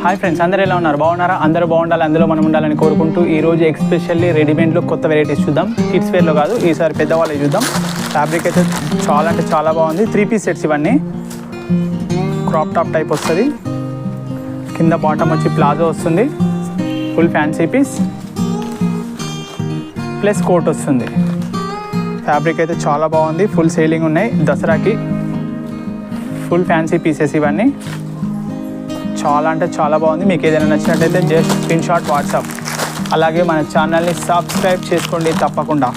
Hi friends, అందరూ ఎలా ఉన్నారు? బాగున్నారా? అందరూ బాగుండాలి, అందులో మనం ఉండాలని కోరుకుంటూ ఈరోజు ఎక్స్పెషల్లీ రెడీమేడ్లో కొత్త వెరైటీస్ చూద్దాం. కిడ్స్ వేర్లో కాదు, ఈసారి పెద్దవాళ్ళు చూద్దాం. ఫ్యాబ్రిక్ అయితే చాలా అంటే చాలా బాగుంది. 3 పీస్ సెట్స్ ఇవన్నీ. క్రాప్ టాప్ టైప్ వస్తుంది. కింద బాటమ్ వచ్చి ప్లాజో వస్తుంది. Full fancy piece plus coat వస్తుంది. ఫ్యాబ్రిక్ అయితే చాలా బాగుంది. ఫుల్ సేలింగ్ ఉన్నాయి దసరాకి. ఫుల్ ఫ్యాన్సీ పీసెస్ ఇవన్నీ. చాలా అంటే చాలా బాగుంది. మీకు ఏదైనా నచ్చినట్టయితే జస్ట్ స్క్రీన్ షాట్ వాట్సాప్. అలాగే మన ఛానల్ని సబ్స్క్రైబ్ చేసుకోండి తప్పకుండా.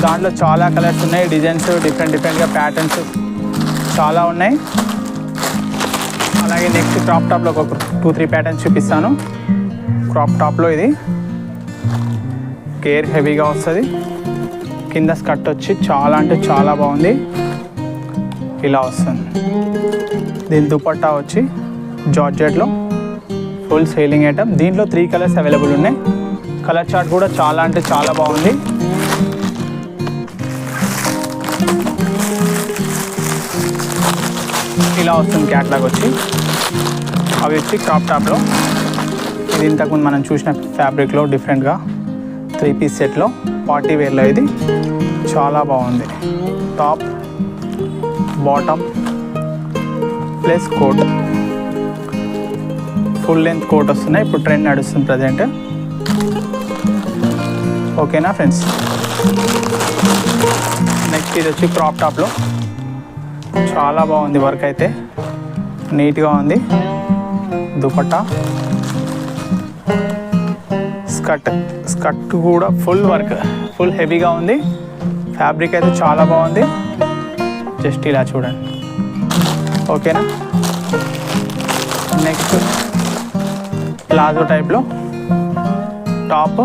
దాంట్లో చాలా కలర్స్ ఉన్నాయి, డిజైన్స్ డిఫరెంట్గా ప్యాటర్న్స్ చాలా ఉన్నాయి. అలాగే నెక్స్ట్ క్రాప్ టాప్లో ఒక 2-3 ప్యాటర్న్స్ చూపిస్తాను. క్రాప్ టాప్లో ఇది కేర్ హెవీగా వస్తుంది. కింద స్కర్ట్ వచ్చి చాలా అంటే చాలా బాగుంది. ఇలా వస్తుంది. దీని దుపట్టా వచ్చి జార్జెట్లో ఫుల్ సేలింగ్ ఐటమ్. దీంట్లో 3 కలర్స్ అవైలబుల్ ఉన్నాయి. కలర్ చార్ట్ కూడా చాలా అంటే చాలా బాగుంది. ఇలా వస్తుంది క్యాట్లాగ్ వచ్చి. అవి వచ్చి క్రాప్ టాప్లో. ఇది ఇంతకుముందు మనం చూసిన ఫ్యాబ్రిక్లో డిఫరెంట్గా 3 పీస్ సెట్లో పార్టీ వేర్లో ఇది చాలా బాగుంది. Top bottom plus coat, full length coat వస్తున్నాయి. ఇప్పుడు ట్రెండ్ నడుస్తుంది ప్రజెంట్. ఓకేనా ఫ్రెండ్స్? నెక్స్ట్ ఇది వచ్చి క్రాప్ టాప్లో చాలా బాగుంది. వర్క్ అయితే నీట్గా ఉంది. దుపట్టా, స్కర్ట్ కూడా ఫుల్ వర్క్, ఫుల్ హెవీగా ఉంది. ఫ్యాబ్రిక్ అయితే చాలా బాగుంది. జస్ట్ ఇలా చూడండి. ఓకేనా? నెక్స్ట్ ప్లాజో టైప్లో టాప్